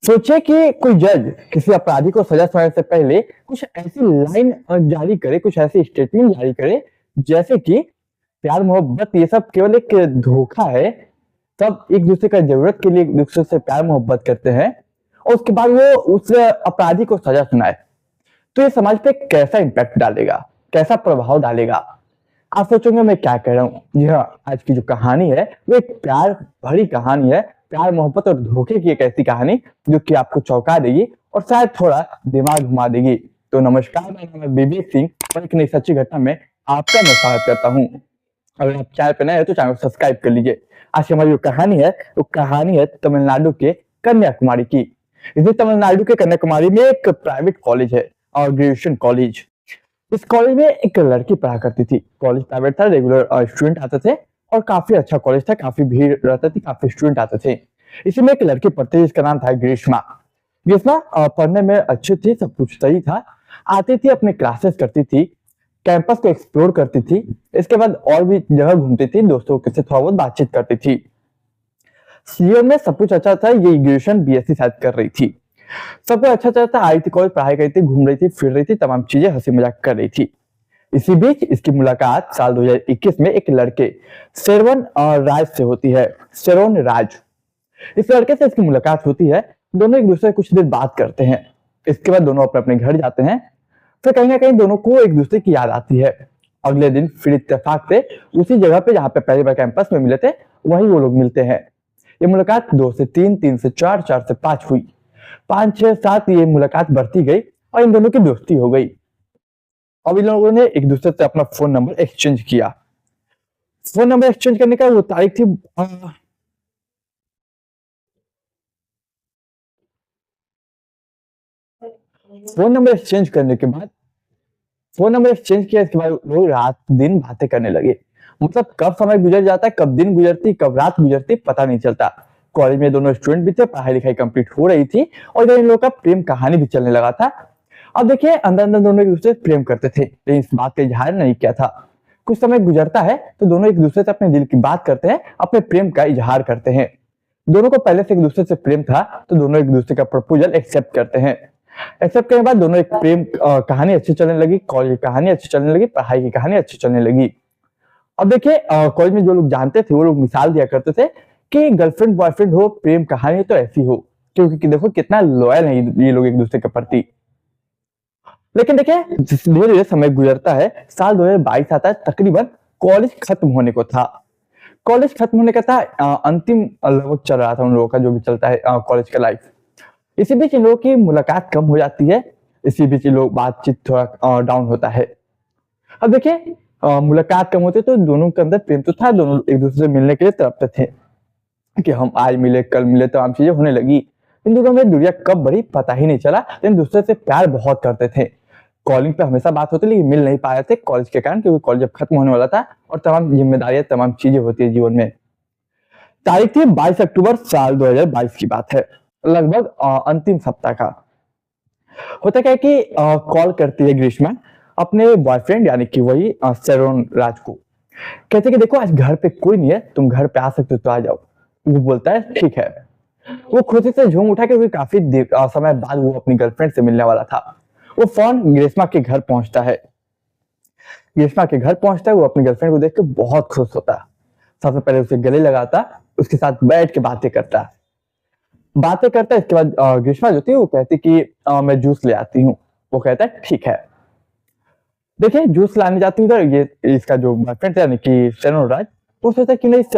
सोचिए कि कोई जज किसी अपराधी को सजा सुनाने से पहले कुछ ऐसी लाइन जारी करे, कुछ ऐसी स्टेटमेंट जारी करे जैसे कि प्यार मोहब्बत ये सब केवल एक धोखा है। सब एक दूसरे का जरूरत के लिए एक दूसरे से प्यार मोहब्बत करते हैं और उसके बाद वो उस अपराधी को सजा सुनाए, तो ये समाज पे कैसा इम्पैक्ट डालेगा, कैसा प्रभाव डालेगा। आप सोचोगे मैं क्या कह रहा हूँ। जी हाँ, आज की जो कहानी है वो एक प्यार भरी कहानी है, प्यार मोहब्बत और धोखे की एक ऐसी कहानी जो कि आपको चौंका देगी और शायद थोड़ा दिमाग घुमा देगी। तो नमस्कार, मेरा नाम है विवेक सिंह और एक नई सच्ची घटना में आपका मैं स्वागत करता हूँ। अगर आप चैनल पर नए हैं तो चैनल को सब्सक्राइब कर लीजिए। आज की हमारी जो कहानी है वो कहानी है तमिलनाडु के कन्याकुमारी की। इसी तमिलनाडु के कन्याकुमारी में एक प्राइवेट कॉलेज है और ग्रेजुएशन कॉलेज। इस कॉलेज में एक लड़की पढ़ा करती थी। कॉलेज प्राइवेट था, रेगुलर स्टूडेंट आते थे और काफी अच्छा कॉलेज था, काफी भीड़ रहती थी, काफी स्टूडेंट आते थे। इसी में एक लड़की पढ़ती थी जिसका नाम था ग्रीष्मा। ग्रीष्मा पढ़ने में अच्छी थी, सब कुछ सही था। आती थी, अपने क्लासेस करती थी, कैंपस को एक्सप्लोर करती थी, इसके बाद और भी जगह घूमती थी, दोस्तों के साथ थोड़ा बहुत बातचीत करती थी। जीवन में सब कुछ अच्छा था। ये ग्रेजुएशन बीएससी शायद कर रही थी। सब कुछ अच्छा चलता, आई थी कॉलेज, पढ़ाई करी थी, घूम रही थी, फिर रही थी, तमाम चीजें हंसी मजाक कर रही थी। इसी बीच इसकी मुलाकात साल 2021 में एक लड़के श्रवण राज से होती है। श्रवण राज, इस लड़के से इसकी मुलाकात होती है। दोनों एक दूसरे से कुछ देर बात करते हैं। इसके बाद दोनों अपने अपने घर जाते हैं। फिर कहीं ना कहीं दोनों को एक दूसरे की याद आती है। अगले दिन फिर इत्तेफाक से उसी जगह पे जहाँ पे पहली बार कैंपस में मिले थे वहीं वो लोग मिलते हैं। ये मुलाकात 2 से 3, 3 से 4, 4 से 5 हुई। 5, 6, 7 ये मुलाकात बढ़ती गई और इन दोनों की दोस्ती हो गई। अब इन लोगों ने एक दूसरे से अपना फोन नंबर एक्सचेंज किया। फोन नंबर एक्सचेंज करने का वो तारीख थी फोन नंबर एक्सचेंज करने के बाद फोन नंबर एक्सचेंज किया। इसके बाद लोग रात दिन बातें करने लगे। मतलब कब समय गुजर जाता है, कब दिन गुजरती, कब रात गुजरती, पता नहीं चलता। कॉलेज में दोनों स्टूडेंट भी थे, पढ़ाई लिखाई कंप्लीट हो रही थी और इधर इन लोगों का प्रेम कहानी भी चलने लगा था। अब देखिए, अंदर अंदर दोनों एक दूसरे से प्रेम करते थे, लेकिन इस बात का इजहार नहीं किया था। कुछ समय गुजरता है तो दोनों एक दूसरे से अपने दिल की बात करते हैं, अपने प्रेम का इजहार करते हैं। दोनों को पहले से एक दूसरे से प्रेम था तो दोनों एक दूसरे का प्रपोजल एक्सेप्ट करते हैं। एक्सेप्ट करने के बाद दोनों एक प्रेम कहानी अच्छी चलने लगी, कॉलेज की कहानी अच्छी चलने लगी, पढ़ाई की कहानी अच्छी चलने लगी। अब देखिए, कॉलेज में जो लोग जानते थे वो लोग मिसाल दिया करते थे कि गर्लफ्रेंड बॉयफ्रेंड हो, प्रेम कहानी तो ऐसी हो, क्योंकि देखो कितना लॉयल है ये लोग एक दूसरे के प्रति। लेकिन देखिए, धीरे धीरे समय गुजरता है, साल 2022 आता है, तकरीबन कॉलेज खत्म होने को था। कॉलेज खत्म होने का था, अंतिम लगभग चल रहा था उन लोगों का, जो भी चलता है कॉलेज का लाइफ। इसी बीच इन लोगों की मुलाकात कम हो जाती है। इसी बीच इन लोग बातचीत थोड़ा डाउन होता है। अब देखिए, मुलाकात कम होती है तो दोनों के अंदर प्रेम तो था, दोनों एक दूसरे से मिलने के लिए तड़पते थे कि हम आज मिले, कल मिले, तमाम चीजें होने लगी। इन दोनों में दूरियां कब बढ़ी पता ही नहीं चला, लेकिन दूसरे से प्यार बहुत करते थे। कॉलिंग पे हमेशा बात होती, लेकिन मिल नहीं पा रहे थे कॉलेज के कारण, क्योंकि कॉलेज अब खत्म होने वाला था और तमाम जिम्मेदारियां, तमाम चीजें होती है जीवन में। तारीख थी 22 अक्टूबर साल 2022 की बात है, लगभग अंतिम सप्ताह का। होता क्या है कि कॉल करती है ग्रीष्मा अपने बॉयफ्रेंड यानी कि वही श्रवण राज को। कहते कि देखो आज घर पे कोई नहीं है, तुम घर पे आ सकते हो तो आ जाओ। वो बोलता है ठीक है। वो खुशी से झूम उठा, क्योंकि काफी समय बाद वो अपनी गर्लफ्रेंड से मिलने वाला था। वो फोन ग्रीष्मा के घर पहुंचता है। ग्रीष्मा के घर पहुंचता है, वो अपनी गर्लफ्रेंड को देख के बहुत खुश होता। सबसे पहले उसे गले लगाता, उसके साथ बैठ के बातें करता। इसके बाद ग्रीष्मा जो थी वो कहती कि मैं जूस ले आती हूँ। वो कहता है ठीक है। देखिए, जूस लाने जाती हूँ, ये इसका जो बॉयफ्रेंड था यानी कि श्रवण राज, वो सोचता कि नहीं इस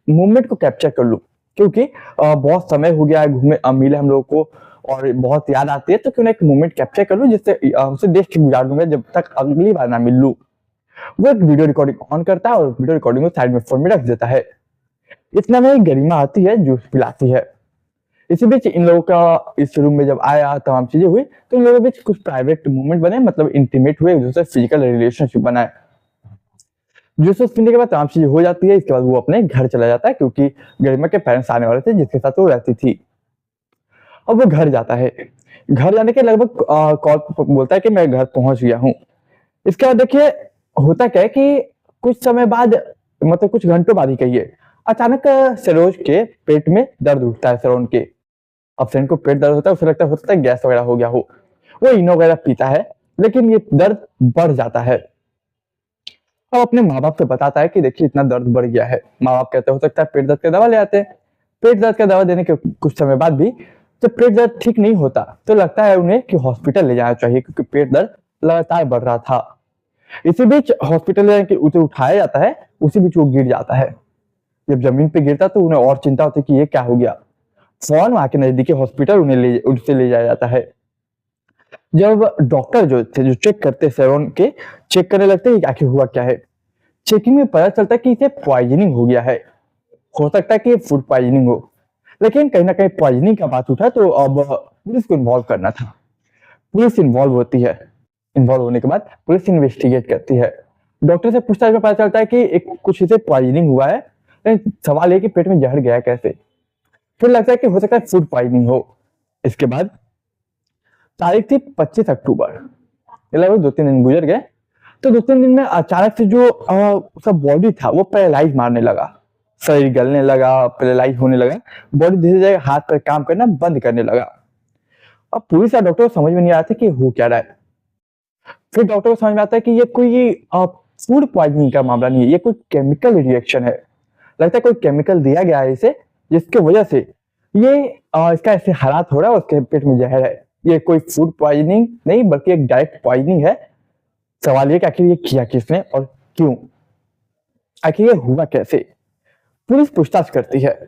मूवमेंट को कैप्चर कर लूं, क्योंकि बहुत समय हो गया है घूमे मिले हम लोगों को और बहुत याद आती है, तो क्यों ना एक मूवमेंट कैप्चर कर लूं जिससे उसे देख के गुजार दूंगा जब तक अगली बार ना मिल लूं। वो एक वीडियो रिकॉर्डिंग ऑन करता है और वीडियो रिकॉर्डिंग को साइड में फोन में रख देता है। इतना में गरिमा आती है, जूस पिलाती है। इसी बीच इन लोगों का इस रूम में जब आया, तमाम चीजें हुई, तो इन लोगों के बीच कुछ प्राइवेट मूवमेंट बने, मतलब इंटीमेट हुए, एक दूसरे फिजिकल रिलेशनशिप बनाए। जूस पीने के बाद तमाम चीजें हो जाती है। इसके बाद वो अपने घर चला जाता है, क्योंकि गरिमा के पेरेंट्स आने वाले थे जिसके साथ वो रहती थी। अब वो घर जाता है। घर जाने के लगभग कॉल बोलता है कि मैं घर पहुंच गया हूँ। इसके बाद देखिए, होता क्या है कि कुछ समय बाद, मतलब कुछ घंटों बाद ही कहिए, अचानक सरोज के पेट में दर्द उठता है, सरोज के। अब फ्रेंड को पेट दर्द होता है, उसे लगता है हो सकता है गैस वगैरह हो गया हो, वो इनो वगैरह पीता है, लेकिन ये दर्द बढ़ जाता है। अब अपने माँ बाप से बताता है कि देखिए इतना दर्द बढ़ गया है। माँ बाप कहते हो सकता है पेट दर्द का दवा ले आते हैं। पेट दर्द का दवा देने के कुछ समय बाद भी जब पेट दर्द ठीक नहीं होता तो लगता है उन्हें कि हॉस्पिटल ले जाना चाहिए, क्योंकि पेट दर्द लगातार बढ़ रहा था। इसी बीच हॉस्पिटल ले जाके उसे उठाया जाता है, उसी बीच वो गिर जाता है। जब जमीन पे गिरता तो उन्हें और चिंता होती कि ये क्या हो गया। फौरन वहां के नजदीकी हॉस्पिटल उसे ले जाया जाता है। जब डॉक्टर जो थे जो चेक करते सेरोन के, चेक करने लगते हैं कि आखिर हुआ क्या है। चेकिंग में पता चलता है कि इसे पॉइजनिंग हो गया है। हो सकता है कि ये फूड पॉइजनिंग हो, लेकिन कहीं ना कहीं पॉइजनिंग का बात उठा तो अब पुलिस को इन्वॉल्व करना था। पुलिस इन्वॉल्व होती है। इन्वॉल्व होने के बाद पुलिस इन्वेस्टिगेट करती है। डॉक्टर से पूछताछ में पता चलता है कि एक कुछ इसे पॉइजनिंग हुआ है, लेकिन सवाल है कि पेट में जहर गया कैसे। फिर लगता है कि हो सकता है फूड पॉइजनिंग हो। इसके बाद तारीख थी 25 अक्टूबर, लगभग 2-3 दिन गुजर गए। तो 2-3 दिन में अचानक से जो उसका बॉडी था वो पैरालाइज मारने लगा, शरीर गलने लगा, पैरालाइज होने लगा, बॉडी धीरे धीरे हाथ पर काम करना बंद करने लगा। अब पुलिस या डॉक्टर को समझ में नहीं आ रहा था कि हो क्या रहा है। फिर डॉक्टर को समझ में आता है कि ये कोई फूड पॉइजनिंग का मामला नहीं है, ये कोई केमिकल रिएक्शन है। लगता है कोई केमिकल दिया गया है इसे, जिसके वजह से ये इसका ऐसे हालात हो रहा है, उसके पेट में जहर है। ये कोई फूड पॉइजनिंग नहीं बल्कि एक डायरेक्ट पॉइजनिंग है। सवाल ये कि आखिर ये किया किसने और क्यों, आखिर ये हुआ कैसे। पुलिस पूछताछ करती है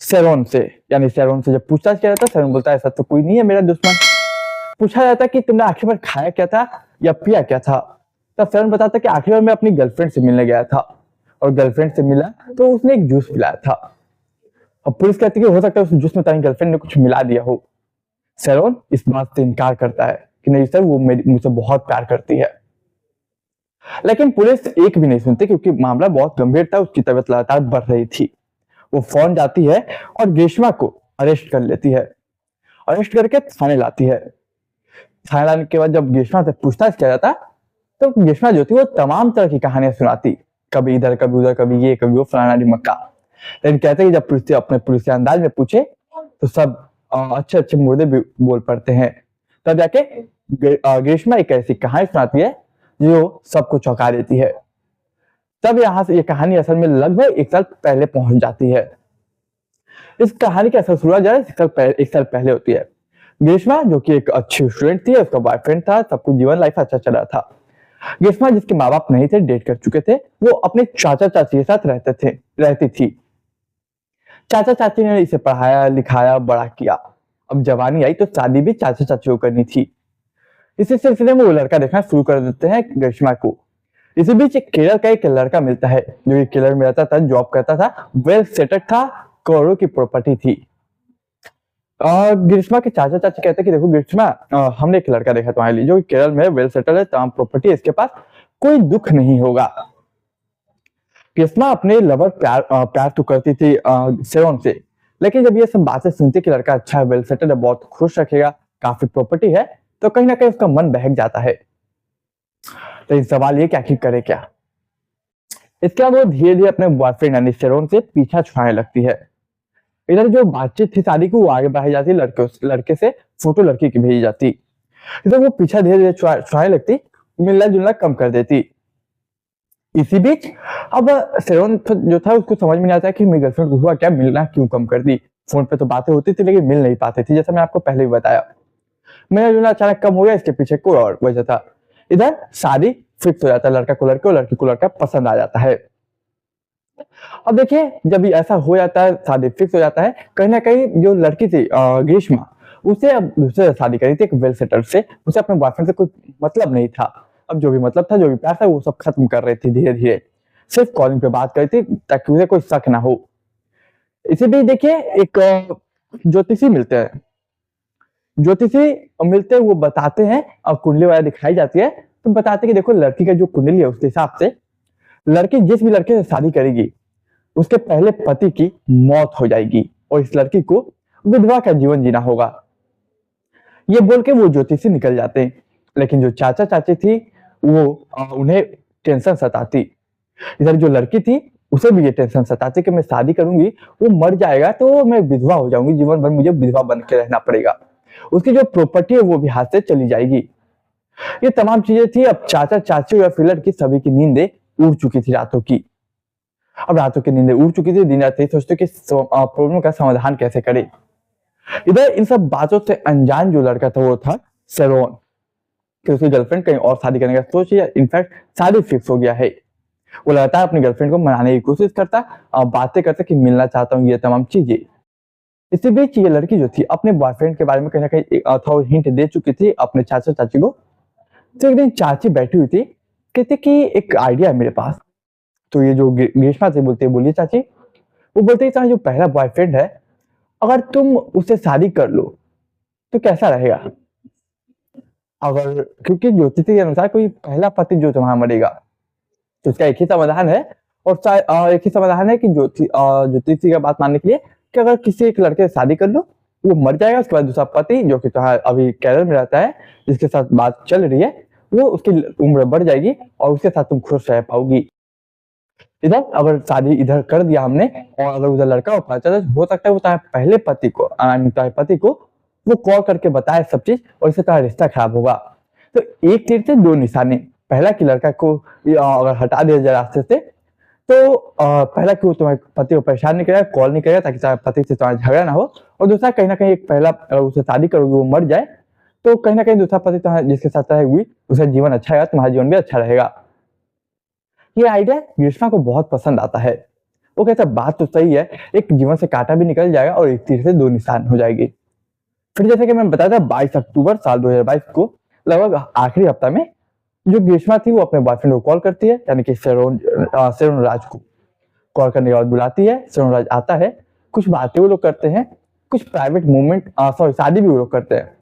सेरोन से, यानी सेरोन से जब पूछताछ किया जाता है, सेरोन बोलता है ऐसा तो कोई नहीं है मेरा दुश्मन। पूछा जाता है कि तुमने आखिर बार खाया क्या था या पिया क्या था, तब सेरोन बताता है कि आखिर बार मैं अपनी गर्लफ्रेंड से मिलने गया था और गर्लफ्रेंड से मिला तो उसने एक जूस पिलाया था। अब पुलिस कहती है कि हो सकता है उस जूस में तुम्हारी गर्लफ्रेंड ने कुछ मिला दिया हो। सेरोन इस बात से इनकार करता है कि नहीं सर, वो मुझसे बहुत प्यार करती है। लेकिन पुलिस एक भी नहीं सुनती, क्योंकि मामला बहुत गंभीर था, उसकी तबीयत लगातार बढ़ रही थी। वो फौरन जाती है और ग्रीष्मा को अरेस्ट कर लेती है। अरेस्ट करके थाने लाती है। थाने लाने के बाद जब ग्रीष्मा से पूछताछ किया जाता तो ग्रीष्मा जो थी वो तमाम तरह की कहानियां सुनाती, कभी इधर कभी उधर, कभी ये कभी वो, फलाना मक्का। लेकिन कहते हैं कि जब पुलिस अपने पुलिस के अंदाज में पूछे तो सब अच्छे अच्छे मुर्दे भी बोल पड़ते हैं। तब जाके ग्रीष्मा एक ऐसी कहानी सुनाती है जो सबको चौंका देती है। तब यहाँ से ये कहानी असल में लगभग 1 साल पहले पहुंच जाती है। इस कहानी की असल शुरुआत जो है 1 साल पहले होती है। ग्रीष्मा जो कि एक अच्छी स्टूडेंट थी, उसका बॉयफ्रेंड था, सब कुछ जीवन लाइफ अच्छा चल रहा था। ग्रीष्मा जिसके माँ बाप नहीं थे, डेट कर चुके थे, वो अपने चाचा चाची के साथ रहती थी। चाचा चाची ने इसे पढ़ाया लिखाया बड़ा किया। अब जवानी आई तो शादी भी चाचा चाची को करनी थी। इसी सिलसिले में वो लड़का देखना शुरू कर देते हैं ग्रीष्मा को। इसी बीच एक केरल का एक लड़का मिलता है जो कि केरल में रहता था, जॉब करता था, वेल सेटल्ड था, करोड़ों की प्रॉपर्टी थी। ग्रीष्मा के चाचा चाची कहते हैं कि देखो ग्रीष्मा, हमने एक लड़का देखा तुम्हारे लिए जो कि केरल में वेल सेटल है, तमाम प्रॉपर्टी है, इसके पास कोई दुख नहीं होगा। ग्रीष्मा अपने लवर प्यार तो करती थी सेरोन से, लेकिन जब ये सब बातें सुनती कि लड़का अच्छा है, वेल सेटल है, बहुत खुश रखेगा, काफी प्रॉपर्टी है, तो कहीं ना कहीं उसका मन बहक जाता है। तो सवाल ये कि आखिर करे क्या। इसके बाद वो धीरे धीरे अपने बॉयफ्रेंड यानी सेरोन से पीछा छुड़ाने लगती है। इधर जो बातचीत थी शादी की वो आगे बढ़ाई जाती, लड़के से फोटो लड़की की भेजी जाती। इधर वो पीछा धीरे धीरे छुड़ाने लगती, मिलना जुलना कम कर देती। इसी बीच अब सेरोन जो था उसको समझ में नहीं आता कि मेरी गर्लफ्रेंड को हुआ क्या, मिलना क्यों कम कर दी। फोन पे तो बातें होती थी लेकिन मिल नहीं पाती थी, जैसा मैं आपको पहले भी बताया। मिलना जुलना अचानक कम हो गया, इसके पीछे कोई और वजह था। इधर शादी फिक्स हो जाता है, लड़का को लड़के और लड़की को लड़का पसंद आ जाता है। अब देखिए जब ऐसा हो जाता है, शादी फिक्स हो जाता है, कहीं ना कहीं जो लड़की थी ग्रीष्मा, उसे अब दूसरे से शादी करी थी, एक वेल सेटल्ड से। उसे अपने बॉयफ्रेंड से कोई मतलब नहीं था। अब जो भी मतलब था, जो भी प्यार था, वो सब खत्म कर रही थी धीरे धीरे। सिर्फ कॉलिंग पे बात करी थी ताकि उसे कोई शक ना हो। इसी बीच देखिए एक ज्योतिषी मिलते हैं। ज्योतिषी मिलते वो बताते हैं और कुंडली वगैरह दिखाई जाती है, तो बताते कि देखो लड़की का जो कुंडली है उसके हिसाब से लड़की जिस भी लड़के से शादी करेगी उसके पहले पति की मौत हो जाएगी और इस लड़की को विधवा का जीवन जीना होगा। ये बोल के वो ज्योतिषी निकल जाते हैं। लेकिन जो चाचा चाची थी वो उन्हें टेंशन सताती। इधर जो लड़की थी उसे भी ये टेंशन सताती कि मैं शादी करूंगी, वो मर जाएगा तो मैं विधवा हो जाऊंगी, जीवन भर मुझे विधवा बन के रहना पड़ेगा, उसकी जो प्रॉपर्टी है वो भी हाथ से चली जाएगी। ये तमाम चीजें थी। अब चाचा चाची और फिर लड़की सभी की नींदें उड़ चुकी थी रातों की। अब रातों की नींदें उड़ चुकी थी, दिन रात यही सोचते कि प्रॉब्लम का समाधान कैसे करे। इधर इन सब बातों से अनजान जो लड़का था वो था शेरोन, कि उसकी गर्लफ्रेंड कहीं और शादी करने का सोच है, इनफैक्ट शादी फिक्स हो गया है। वो लगातार अपनी गर्लफ्रेंड को मनाने की कोशिश करता और बातें करता कि मिलना चाहता हूँ, ये तमाम चीजें। इसी बीच ये लड़की जो थी अपने बॉयफ्रेंड के बारे में कहीं ना कहीं थोड़ा हिंट दे चुकी थी अपने चाचा चाची को। तो एक दिन चाची बैठी हुई थी, कहते कि एक आइडिया है मेरे पास। तो ये जो ग्रीष्मा थी बोलती है, बोलिए चाची। वो बोलते है तुम्हारा जो पहला बॉयफ्रेंड है, अगर तुम उससे शादी कर लो तो कैसा रहेगा? अगर, क्योंकि ज्योतिषी के अनुसार कोई पहला पति जो तुम्हारा मरेगा तो इसका एक ही समाधान है, और एक ही समाधान है कि ज्योतिषी का बात मानने के लिए, कि अगर किसी एक लड़के से शादी कर लो, वो मर जाएगा, उसके बाद दूसरा पति जो कि तुम्हारा अभी केरल में रहता है, जिसके साथ बात चल रही है, वो उसकी उम्र बढ़ जाएगी और उसके साथ तुम खुश रह पाओगी। इधर अगर शादी इधर कर दिया हमने और अगर उधर लड़का हो पाता है, तो हो सकता है वो तुम्हारे पहले पति को, तुम्हारे पति को वो कॉल करके बताए सब चीज, और इससे तुम्हारा रिश्ता खराब होगा। तो एक तीर से दो निशाने, पहला कि लड़का को अगर हटा दिया जाए रास्ते से, तो पहला कि वो तुम्हारे पति को परेशान नहीं करेगा, कॉल नहीं करेगा, ताकि तुम्हारे पति से तुम्हारा झगड़ा ना हो। और दूसरा कहीं ना कहीं एक पहला, अगर उससे शादी करोगे वो मर जाए, तो कहीं ना कहीं दूसरा पति तुम्हारा जिसके साथ रहेगी उसका जीवन अच्छा रहेगा, तुम्हारा जीवन भी अच्छा रहेगा। ये आइडिया ग्रीष्मा को बहुत पसंद आता है। वो कहता है बात तो सही है, एक जीवन से कांटा भी निकल जाएगा और एक तीर से दो निशान हो जाएगी। फिर जैसे कि मैं बताया था 22 अक्टूबर साल 2022 को लगभग आखिरी हफ्ता में जो ग्रीष्मा थी वो अपने बॉयफ्रेंड को कॉल करती है, यानी कि शेरोन राज को कॉल करने के बाद बुलाती है। शेरोन राज आता है, कुछ बातें वो लोग करते हैं, कुछ प्राइवेट मूवमेंट, सॉरी शादी भी वो लोग करते हैं।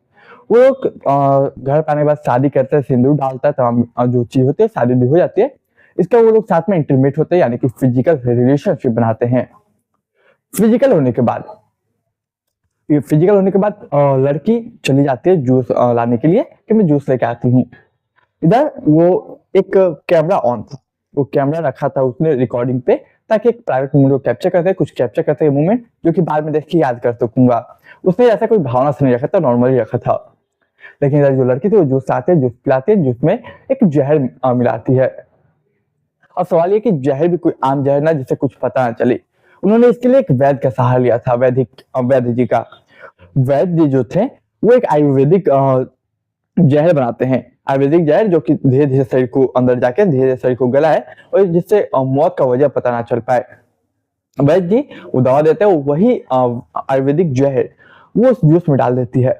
वो लोग घर पाने के बाद शादी करते हैं, सिंदूर डालता है, तमाम जो चीज होती है, शादी भी हो जाती है। इसका वो लोग साथ में इंटीमेट होते हैं, यानी कि फिजिकल रिलेशनशिप बनाते हैं। फिजिकल होने के बाद लड़की चली जाती है जूस लाने के लिए, कि मैं जूस लेके आती हूँ। इधर वो एक कैमरा ऑन था, वो कैमरा रखा था उसने रिकॉर्डिंग पे, ताकि एक प्राइवेट मूवमेंट को कैप्चर करते, कुछ कैप्चर करते मूवमेंट जो कि बाद में देख के याद कर सकूंगा। उसने ऐसा कोई भावना से नहीं रखा था, नॉर्मली रखा था। लेकिन इधर जो लड़की थी वो जूस लाते, जूस पिलाते, जूस में एक जहर मिलाती है। अब सवाल ये कि जहर भी कोई आम जहर ना, जिससे कुछ पता ना चले। उन्होंने इसके लिए एक वैद्य का सहारा लिया था, वैद्य जी का। वैद्य जी जो थे वो एक आयुर्वेदिक जहर बनाते हैं, आयुर्वेदिक जहर, जो कि धीरे धीरे शरीर को अंदर जाके धीरे धीरे शरीर को गलाए और जिससे मौत का वजह पता ना चल पाए। वैद्य जी वो दवा देते हैं, वही आयुर्वेदिक जहर वो उस जूस में डाल देती है।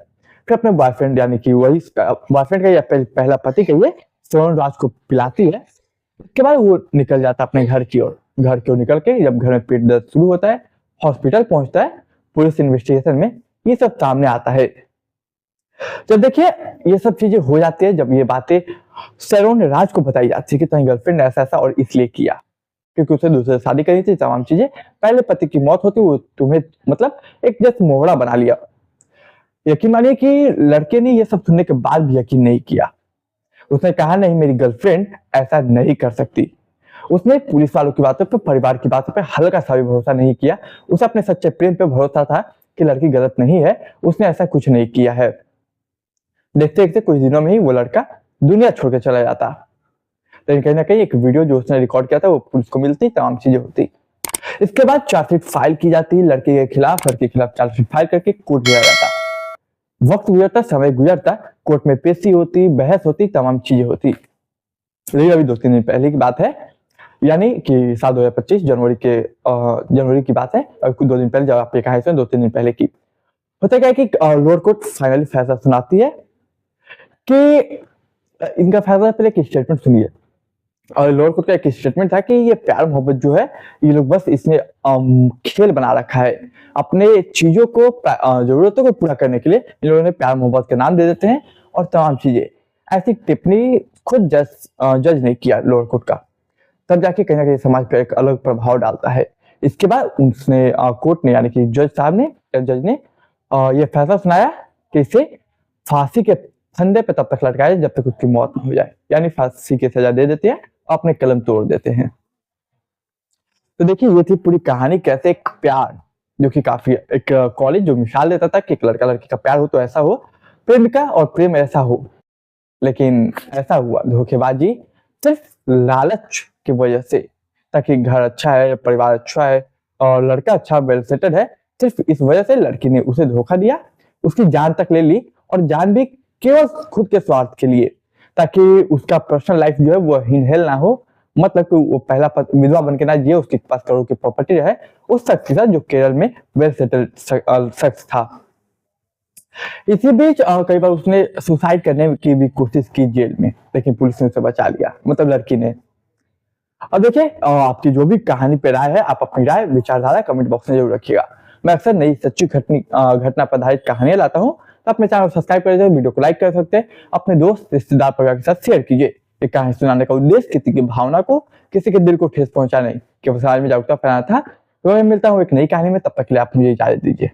फिर अपने बॉयफ्रेंड, यानी कि वही बॉयफ्रेंड का या पहला पति कहिए, शेरोन राज को पिलाती है। उसके बाद वो निकल जाता अपने घर की ओर। घर की ओर निकल के जब घर में पेट दर्द शुरू होता है, हॉस्पिटल पहुंचता है, पुलिस इन्वेस्टिगेशन में ये सब सामने आता है। जब देखिए ये सब चीजें हो जाती है, जब ये बातें शेरोन राज को बताई जाती है कि तुम्हारी गर्लफ्रेंड ऐसा ऐसा और इसलिए किया क्योंकि उसे दूसरे से शादी करनी थी, तमाम चीजें, पहले पति की मौत होती, वो तुम्हें मतलब एक जस्ट मोहरा बना लिया। यकीन मानिए कि लड़के ने ये सब सुनने के बाद भी यकीन नहीं किया। उसने कहा नहीं, मेरी गर्लफ्रेंड ऐसा नहीं कर सकती। उसने पुलिस वालों की बातों पे, परिवार की बातों पे हल्का सा भी भरोसा नहीं किया। उसे अपने सच्चे प्रेम पे भरोसा था कि लड़की गलत नहीं है, उसने ऐसा कुछ नहीं किया है। देखते देखते कुछ दिनों में ही वो लड़का दुनिया छोड़ के चला जाता। लेकिन कहीं ना कहीं एक वीडियो जो उसने रिकॉर्ड किया था वो पुलिस को मिलती, तमाम चीजें होती। इसके बाद चार्जशीट फाइल की जाती, लड़के के खिलाफ, लड़के के खिलाफ चार्जशीट फाइल करके कोर्ट भेजा जाता। वक्त गुजरता, समय गुजरता, कोर्ट में पेशी होती, बहस होती, तमाम चीजें होती। लेकिन अभी 2-3 दिन पहले की बात है, यानी कि साल 2025 जनवरी की बात है, और कुछ 2 दिन पहले जब आप ये कहा, 2-3 दिन पहले की होता क्या है कि लोअर कोर्ट फाइनली फैसला सुनाती है कि इनका फैसला। पहले एक स्टेटमेंट सुनिए। और लोअर कोर्ट का एक स्टेटमेंट था कि ये प्यार मोहब्बत जो है, ये लोग बस इसने खेल बना रखा है। अपने चीजों को, जरूरतों को पूरा करने के लिए इन लोगों ने प्यार मोहब्बत का नाम दे देते हैं और तमाम चीजें। ऐसी टिप्पणी खुद जज ने किया लोअर कोर्ट का, तब जाके कहीं ना कहीं समाज पर एक अलग प्रभाव डालता है। इसके बाद उसने कोर्ट ने, यानी कि जज ने ये फैसला सुनाया कि इसे फांसी के फंदे पे तब तक लटकाया जब तक उसकी मौत न हो जाए, यानी फांसी की सजा दे देते हैं, अपने कलम तोड़ देते हैं। तो देखिए ये थी पूरी कहानी, कैसे एक प्यार जो कि काफी एक कॉलेज जो मिसाल देता था कि एक लड़का लड़की का प्यार हो तो ऐसा हो, प्रेम का और प्रेम ऐसा हो, लेकिन ऐसा हुआ धोखेबाजी सिर्फ लालच की वजह से, ताकि घर अच्छा है, परिवार अच्छा है और लड़का अच्छा वेल सेटल है, सिर्फ इस वजह से लड़की ने उसे धोखा दिया, उसकी जान तक ले ली, और जान भी केवल खुद के स्वार्थ के लिए, ताकि उसका पर्सनल लाइफ जो है वो हिल ना हो, मतलब कि वो पहला विधवा बन के ना जिए, उसके पास करोड़ की प्रॉपर्टी रहे, उस शख्स के साथ जो केरल में वेल सेटल्ड शख्स था। इसी बीच कई बार उसने सुसाइड करने की भी कोशिश की जेल में, लेकिन पुलिस ने उसे बचा लिया, मतलब लड़की ने। अब देखिए आपकी जो भी कहानी पे राय है, आप अपनी राय विचारधारा कमेंट बॉक्स में जरूर रखिएगा। मैं अक्सर नई सच्ची घटना पर आधारित कहानियां लाता हूँ, तो अपने चैनल को सब्सक्राइब कर दीजिए, वीडियो को लाइक कर सकते हैं, अपने दोस्त रिश्तेदार परिवार के साथ शेयर कीजिए। ये कहानी सुनाने का उद्देश्य किसी की भावना को, किसी के दिल को ठेस पहुंचाना नहीं, केवल समाज में जागरूकता फैलाना था। तो मैं मिलता हूँ एक नई कहानी में, तब तक के लिए आप मुझे इजाजत दीजिए।